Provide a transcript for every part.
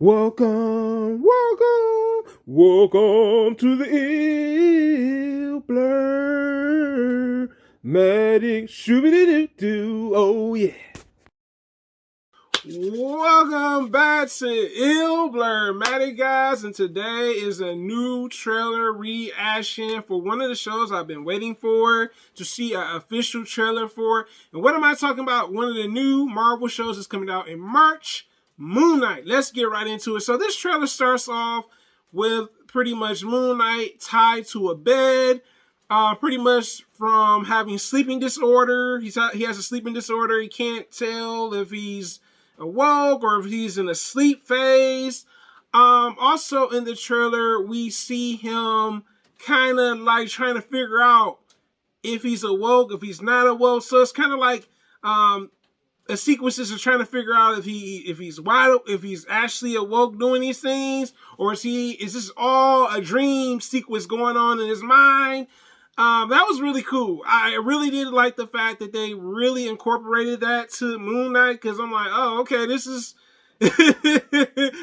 Welcome, welcome, welcome to the ill blur. Matic shooby doo. Oh yeah. Welcome back to Ill Blurmatic, guys, and today is a new trailer reaction for one of the shows I've been waiting for to see an official trailer for. And what am I talking about? One of the new Marvel shows is coming out in March, Moon Knight. Let's get right into it. So this trailer starts off with pretty much Moon Knight tied to a bed. Pretty much from having sleeping disorder. He has a sleeping disorder. He can't tell if he's awoke or if he's in a sleep phase. Also in the trailer, we see him kind of like trying to figure out if he's awoke, if he's not awoke. So it's kind of like a sequences of trying to figure out if he's actually awoke doing these things, or is this all a dream sequence going on in his mind? That was really cool. I really did like the fact that they really incorporated that to Moon Knight, because I'm like, oh, okay, this is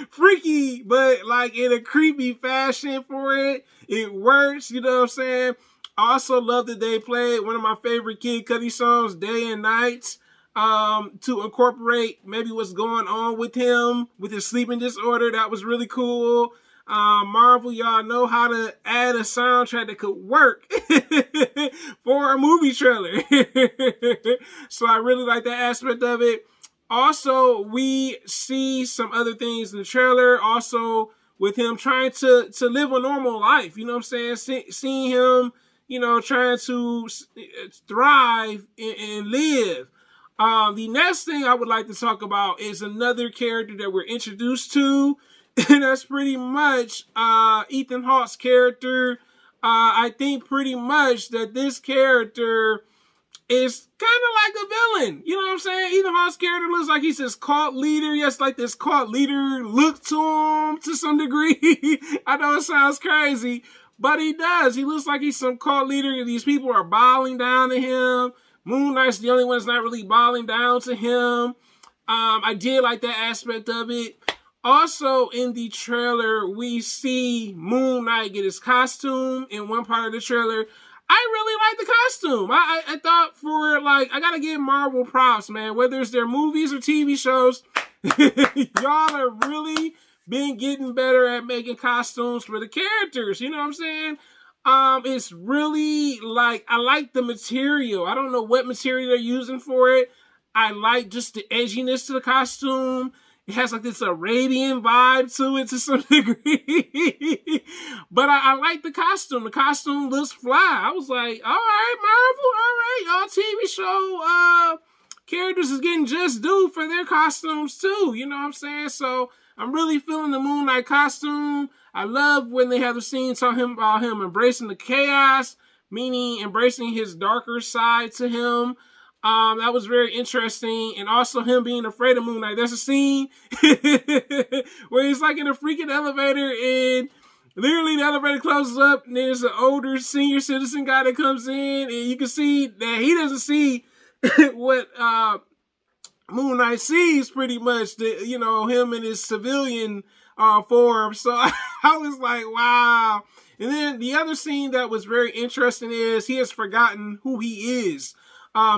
freaky, but like in a creepy fashion for it. It works, you know what I'm saying? I also love that they played one of my favorite Kid Cudi songs, Day and Night, to incorporate maybe what's going on with him, with his sleeping disorder. That was really cool. Marvel, y'all know how to add a soundtrack that could work for a movie trailer. So I really like that aspect of it. Also, we see some other things in the trailer, also with him trying to live a normal life. You know what I'm saying? Seeing him, you know, trying to thrive and live. The next thing I would like to talk about is another character that we're introduced to. And that's pretty much Ethan Hawke's character. I think pretty much that this character is kind of like a villain. You know what I'm saying? Ethan Hawke's character looks like he's this cult leader. Yes, like this cult leader look to him to some degree. I know it sounds crazy, but he does. He looks like he's some cult leader. These people are bowing down to him. Moon Knight's the only one that's not really bowing down to him. I did like that aspect of it. Also, in the trailer, we see Moon Knight get his costume in one part of the trailer. I really like the costume. I thought for, like, I gotta give Marvel props, man. Whether it's their movies or TV shows, y'all have really been getting better at making costumes for the characters. You know what I'm saying? It's really, like, I like the material. I don't know what material they're using for it. I like just the edginess to the costume. It has like this Arabian vibe to it to some degree. But I like the costume. The costume looks fly. I was like, all right, Marvel, all right. Y'all TV show characters is getting just due for their costumes too. You know what I'm saying? So I'm really feeling the Moon Knight costume. I love when they have the scene talking about him embracing the chaos, meaning embracing his darker side to him. That was very interesting. And also him being afraid of Moon Knight. There's a scene where he's like in a freaking elevator and literally the elevator closes up and there's an older senior citizen guy that comes in and you can see that he doesn't see what Moon Knight sees pretty much, you know, him in his civilian form. So I was like, wow. And then the other scene that was very interesting is he has forgotten who he is.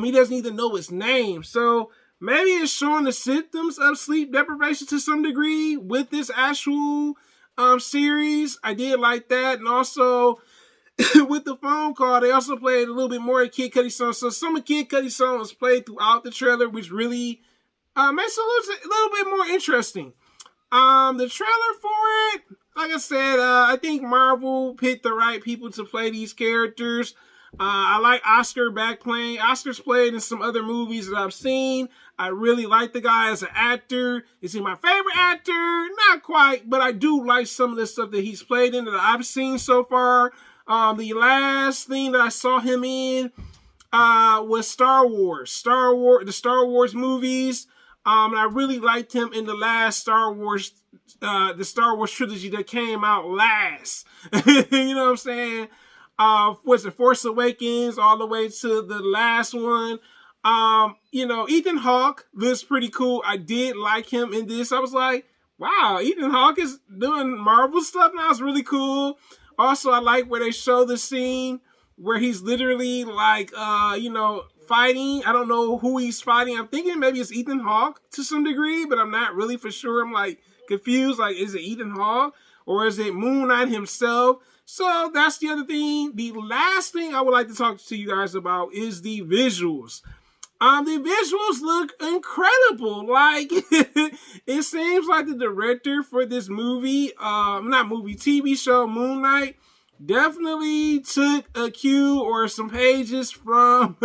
He doesn't even know his name. So maybe it's showing the symptoms of sleep deprivation to some degree with this actual series. I did like that. And also with the phone call, they also played a little bit more of Kid Cudi songs. So some of Kid Cudi songs played throughout the trailer, which really makes it a little bit more interesting. The trailer for it, like I said, I think Marvel picked the right people to play these characters. I like Oscar back playing. Oscar's played in some other movies that I've seen. I really like the guy as an actor. Is he my favorite actor? Not quite, but I do like some of the stuff that he's played in that I've seen so far. The last thing that I saw him in was Star Wars. The Star Wars movies. And I really liked him in the last Star Wars, the Star Wars trilogy that came out last. You know what I'm saying? Was it Force Awakens all the way to the last one? You know, Ethan Hawke looks pretty cool. I did like him in this. I was like, wow, Ethan Hawke is doing Marvel stuff now. It's really cool. Also, I like where they show the scene where he's literally like, fighting. I don't know who he's fighting. I'm thinking maybe it's Ethan Hawke to some degree, but I'm not really for sure. I'm like confused. Like, is it Ethan Hawke or is it Moon Knight himself? So that's the other thing. The last thing I would like to talk to you guys about is the visuals. The visuals look incredible. Like, it seems like the director for this movie, TV show, Moon Knight, definitely took a cue or some pages from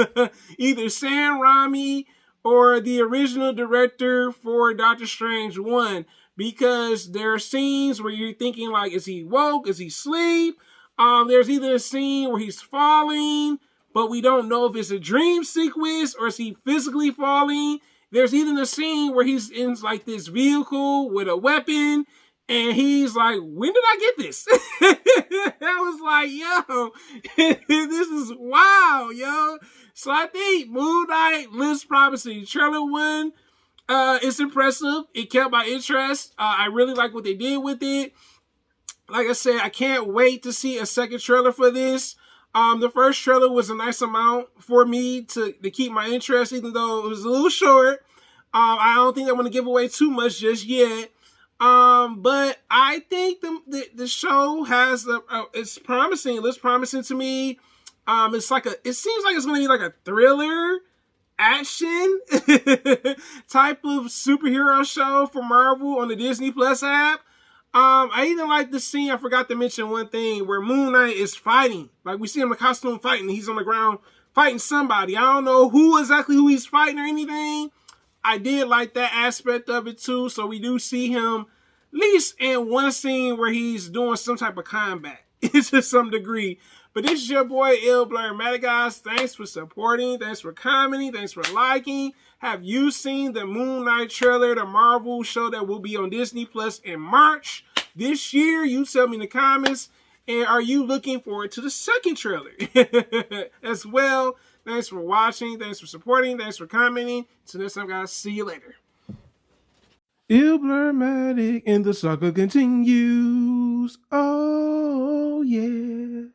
either Sam Raimi or the original director for Doctor Strange 1. Because there are scenes where you're thinking, like, is he woke? Is he asleep? There's either a scene where he's falling, but we don't know if it's a dream sequence or is he physically falling. There's even a scene where he's in like this vehicle with a weapon and he's like, when did I get this? I was like, yo, this is wow, yo. So I think Moon Knight looks promising. Trailer 1, it's impressive. It kept my interest. I really like what they did with it. Like I said, I can't wait to see a second trailer for this. The first trailer was a nice amount for me to keep my interest, even though it was a little short. I don't think I want to give away too much just yet. But I think the show has it's promising. It looks promising to me. It seems like it's going to be like a thriller action type of superhero show for Marvel on the Disney Plus app. I even like the scene, I forgot to mention one thing, where Moon Knight is fighting. Like, we see him in costume fighting. He's on the ground fighting somebody. I don't know who he's fighting or anything. I did like that aspect of it too. So we do see him at least in one scene where he's doing some type of combat to some degree. But this is your boy, Blurmatic, guys. Thanks for supporting. Thanks for commenting. Thanks for liking. Have you seen the Moon Knight trailer, the Marvel show that will be on Disney Plus in March this year? You tell me in the comments. And are you looking forward to the second trailer as well? Thanks for watching. Thanks for supporting. Thanks for commenting. Till next time, guys. See you later. Blurmatic and the saga continues. Oh, yeah.